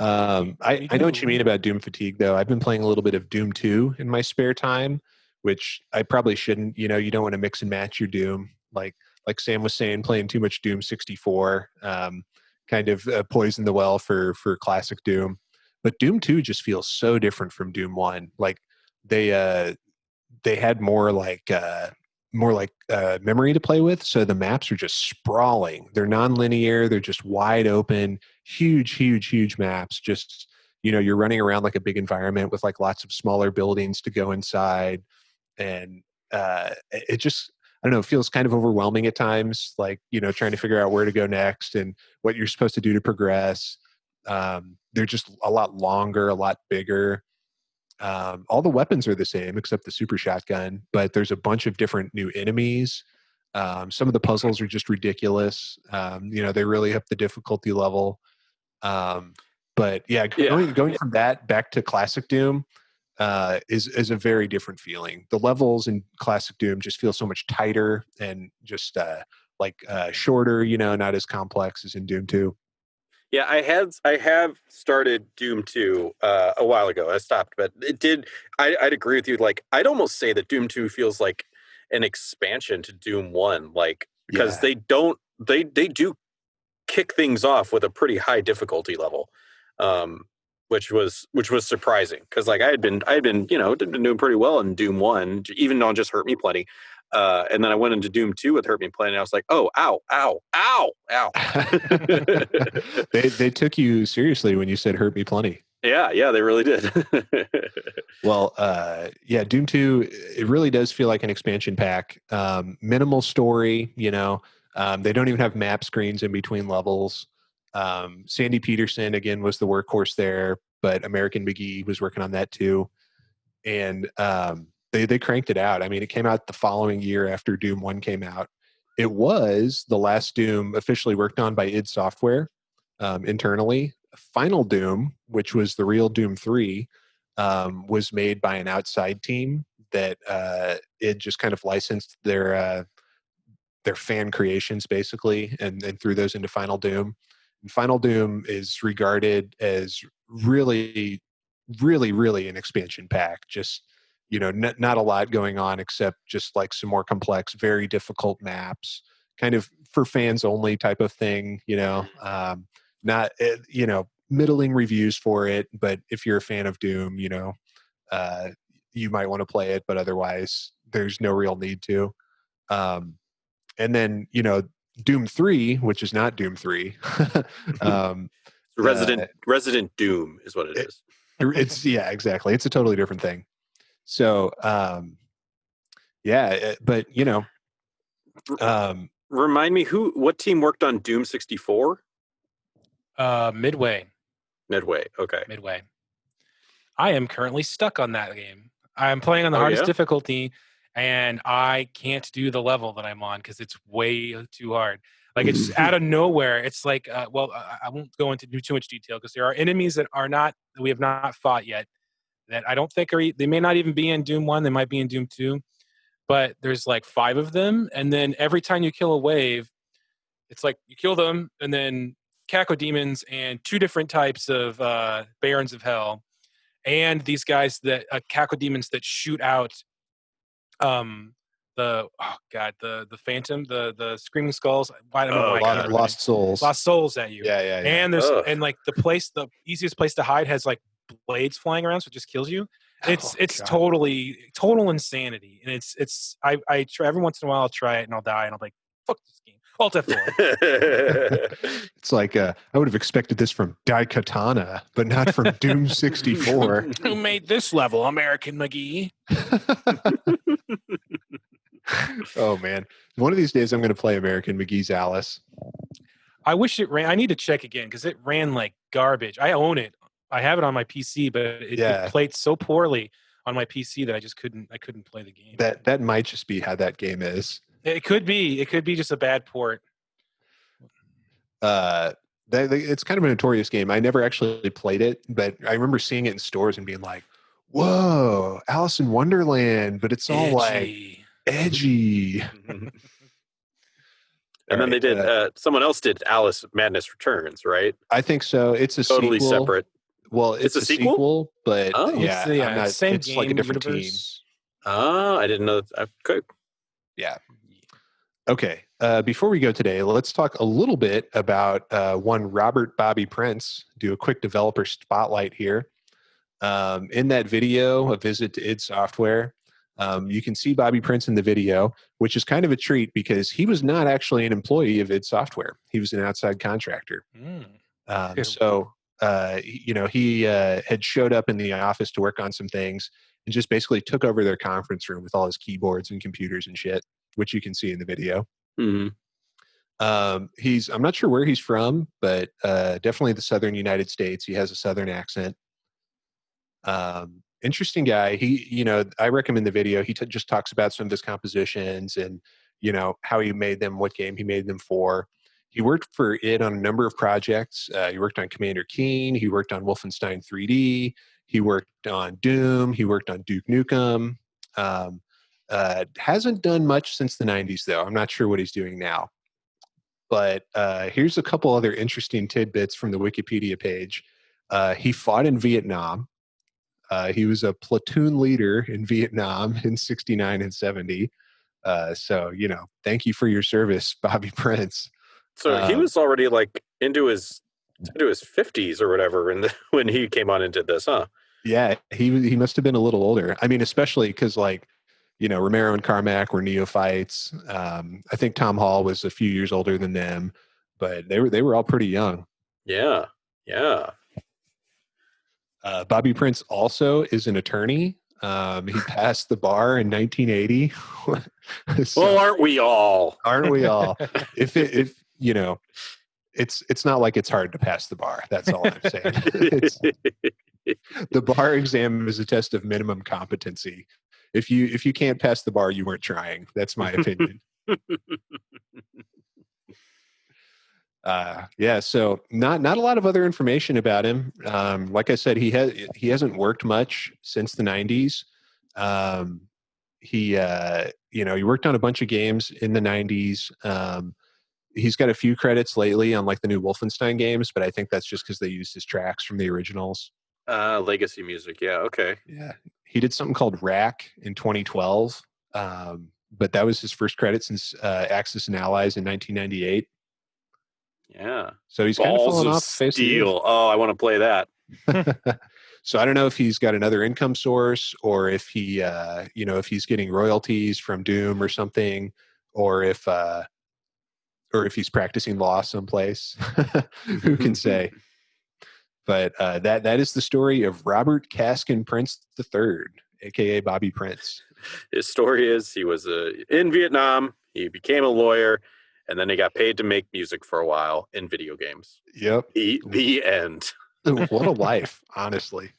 S2: I know what you mean about Doom fatigue, though. I've been playing a little bit of Doom 2 in my spare time, which I probably shouldn't. You don't want to mix and match your Doom. Like Sam was saying, playing too much Doom 64 kind of poisoned the well for classic Doom. But Doom 2 just feels so different from Doom 1. They had more memory to play with. So the maps are just sprawling. They're non-linear. They're just wide open, huge maps. Just, you're running around like a big environment with lots of smaller buildings to go inside. And it just, I don't know, it feels kind of overwhelming at times, trying to figure out where to go next and what you're supposed to do to progress. They're just a lot longer, a lot bigger. All the weapons are the same except the super shotgun, but there's a bunch of different new enemies. Some of the puzzles are just ridiculous. They really up the difficulty level. But going from that back to classic Doom is a very different feeling. The levels in classic Doom just feel so much tighter and just shorter, not as complex as in Doom 2.
S3: Yeah, I have started Doom 2 a while ago. I stopped, but it did. I'd agree with you. I'd almost say that Doom 2 feels like an expansion to Doom 1, because they do kick things off with a pretty high difficulty level, which was surprising because I had been doing pretty well in Doom 1, even though it just hurt me plenty. And then I went into Doom 2 with Hurt Me Plenty, and I was like, oh, ow.
S2: They took you seriously when you said Hurt Me Plenty.
S3: Yeah, they really did.
S2: Well, Doom 2, it really does feel like an expansion pack. Minimal story, they don't even have map screens in between levels. Sandy Peterson, again, was the workhorse there, but American McGee was working on that too. And they cranked it out. I mean, it came out the following year after Doom 1 came out. It was the last Doom officially worked on by id Software internally. Final Doom, which was the real Doom 3, was made by an outside team that it just kind of licensed their fan creations basically and threw those into Final Doom. And Final Doom is regarded as really, really, really an expansion pack. Just, not a lot going on except just like some more complex, very difficult maps, kind of for fans only type of thing, not, middling reviews for it. But if you're a fan of Doom, you might want to play it, but otherwise there's no real need to. And then, Doom 3, which is not Doom 3.
S3: Resident Doom is what it is.
S2: It's yeah, exactly. It's a totally different thing. So, but
S3: remind me what team worked on Doom 64?
S1: Midway.
S3: Okay.
S1: Midway. I am currently stuck on that game. I'm playing on the hardest difficulty, and I can't do the level that I'm on because it's way too hard. Like, it's out of nowhere. It's like, I won't go into too much detail because there are enemies that we have not fought yet that I don't think they may not even be in Doom 1. They might be in Doom 2. But there's like 5 of them, and then every time you kill a wave, it's like you kill them, and then cacodemons and 2 different types of Barons of Hell, and these guys that cacodemons that shoot out the Phantom, the Screaming Skulls. I don't know why I can't remember
S2: Lost Souls.
S1: Lost Souls at you.
S2: Yeah.
S1: And there's and like the easiest place to hide has like blades flying around, so it just kills you. It's total insanity, and I try every once in a while. I'll try it and I'll die, and I'll be like, fuck this game. Alt F4.
S2: It's like I would have expected this from Daikatana, but not from Doom 64.
S1: Who made this level, American McGee?
S2: Oh man, one of these days I'm going to play American McGee's Alice.
S1: I wish it ran. I need to check again because it ran like garbage. I own it. I have it on my PC, but it played so poorly on my PC that I couldn't play the game.
S2: That might just be how that game is.
S1: It could be. It could be just a bad port.
S2: It's kind of a notorious game. I never actually played it, but I remember seeing it in stores and being like, "Whoa, Alice in Wonderland!" But it's all edgy.
S3: And then they did. Someone else did Alice Madness Returns, right?
S2: I think so. It's a
S3: totally
S2: sequel.
S3: Separate.
S2: Well, it's a sequel, but
S1: it's
S2: like a different
S1: universe.
S3: Team. Oh, I didn't know that. Okay.
S2: Yeah. Okay. Before we go today, let's talk a little bit about one Robert Bobby Prince. Do a quick developer spotlight here. In that video, a visit to id Software, you can see Bobby Prince in the video, which is kind of a treat because he was not actually an employee of id Software. He was an outside contractor. He had showed up in the office to work on some things and just basically took over their conference room with all his keyboards and computers and shit, which you can see in the video.
S3: Mm-hmm.
S2: I'm not sure where he's from, but definitely the southern United States. He has a southern accent. Interesting guy. I recommend the video. He just talks about some of his compositions and, how he made them, what game he made them for. He worked for id on a number of projects. He worked on Commander Keen. He worked on Wolfenstein 3D. He worked on Doom. He worked on Duke Nukem. Hasn't done much since the 90s, though. I'm not sure what he's doing now. But here's a couple other interesting tidbits from the Wikipedia page. He fought in Vietnam. He was a platoon leader in Vietnam in 69 and 70. Thank you for your service, Bobby Prince.
S3: So he was already like into his 50s or whatever when he came on into this, huh?
S2: Yeah, he must have been a little older. I mean, especially because Romero and Carmack were neophytes. I think Tom Hall was a few years older than them, but they were all pretty young.
S3: Yeah.
S2: Bobby Prince also is an attorney. He passed the bar in 1980.
S3: Well, aren't we all?
S2: Aren't we all? If it's not like it's hard to pass the bar. That's all I'm saying. The bar exam is a test of minimum competency. If you can't pass the bar, you weren't trying. That's my opinion. Yeah, so not a lot of other information about him. Like I said, he hasn't worked much since the 90s. He worked on a bunch of games in the 90s. He's got a few credits lately on like the new Wolfenstein games, but I think that's just because they used his tracks from the originals.
S3: Legacy music, yeah, okay.
S2: Yeah, he did something called Rack in 2012, but that was his first credit since Axis and Allies in 1998.
S3: Yeah.
S2: So he's kind of fallen off the face of the earth.
S3: Oh, I want to play that.
S2: So I don't know if he's got another income source or if he, if he's getting royalties from Doom or something, or if he's practicing law someplace. Who can say? But that is the story of Robert Caskin Prince III, aka Bobby Prince.
S3: His story is he was in Vietnam. He became a lawyer. And then he got paid to make music for a while in video games.
S2: Yep.
S3: The end.
S2: What a life, honestly.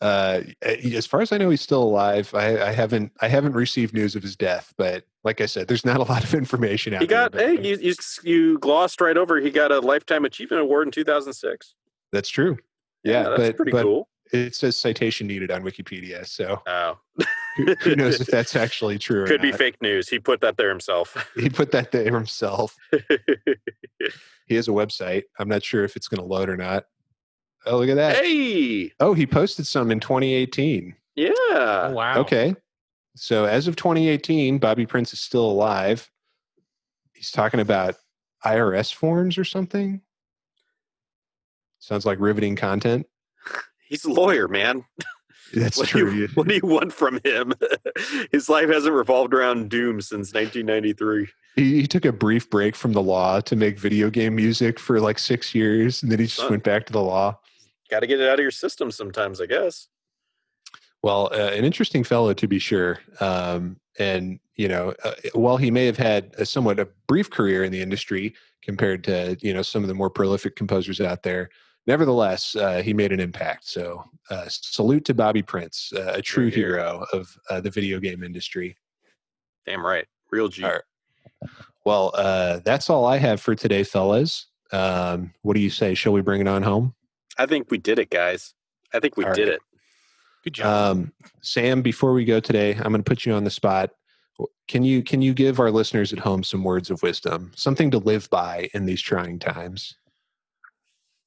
S2: As far as I know, he's still alive. I haven't received news of his death, but like I said, there's not a lot of information out there.
S3: You glossed right over. He got a Lifetime Achievement Award in 2006.
S2: That's true. Yeah,
S3: that's pretty cool.
S2: It says citation needed on Wikipedia, so who knows if that's actually true?
S3: Could be fake news. He put that there himself.
S2: He put that there himself. He has a website. I'm not sure if it's going to load or not. Oh, look at that!
S3: Hey!
S2: Oh, he posted some in 2018.
S3: Yeah.
S1: Oh, wow.
S2: Okay. So as of 2018, Bobby Prince is still alive. He's talking about IRS forms or something. Sounds like riveting content.
S3: He's a lawyer, man.
S2: That's true.
S3: What do you want from him? His life hasn't revolved around Doom since 1993.
S2: He took a brief break from the law to make video game music for like 6 years, and then he just went back to the law.
S3: Got to get it out of your system sometimes, I guess.
S2: Well, an interesting fellow to be sure. And, while he may have had a somewhat a brief career in the industry compared to, some of the more prolific composers out there, nevertheless, he made an impact. So salute to Bobby Prince, a true hero of the video game industry.
S3: Damn right. Real G.
S2: All right. Well, that's all I have for today, fellas. What do you say? Shall we bring it on home?
S3: I think we did it, guys. I think we did it.
S1: Good job.
S2: Sam, before we go today, I'm going to put you on the spot. Can you give our listeners at home some words of wisdom, something to live by in these trying times?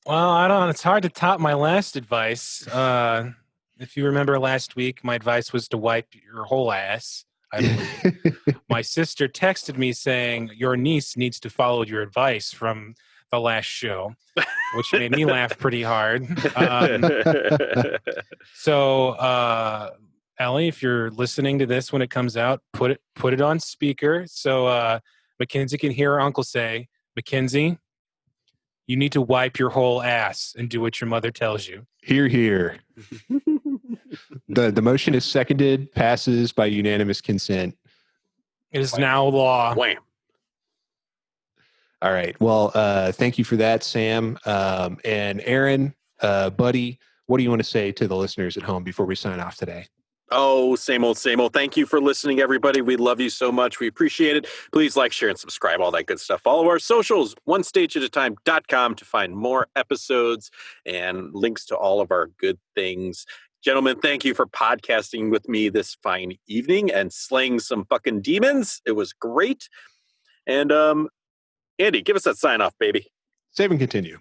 S1: Well, I don't know. It's hard to top my last advice. If you remember last week, my advice was to wipe your whole ass. I believe. My sister texted me saying, your niece needs to follow your advice from the last show, which made me laugh pretty hard. So, Ellie, if you're listening to this when it comes out, put it on speaker so Mackenzie can hear her uncle say, Mackenzie, you need to wipe your whole ass and do what your mother tells you.
S2: Hear, hear. The motion is seconded, passes by unanimous consent.
S1: It is now law.
S3: Wham.
S2: All right. Well, thank you for that, Sam. And Aaron, buddy, what do you want to say to the listeners at home before we sign off today?
S3: Oh, same old, same old. Thank you for listening, everybody. We love you so much. We appreciate it. Please like, share, and subscribe, all that good stuff. Follow our socials, onestageatatime.com to find more episodes and links to all of our good things. Gentlemen, thank you for podcasting with me this fine evening and slaying some fucking demons. It was great. And Andy, give us that sign off, baby.
S2: Save and continue.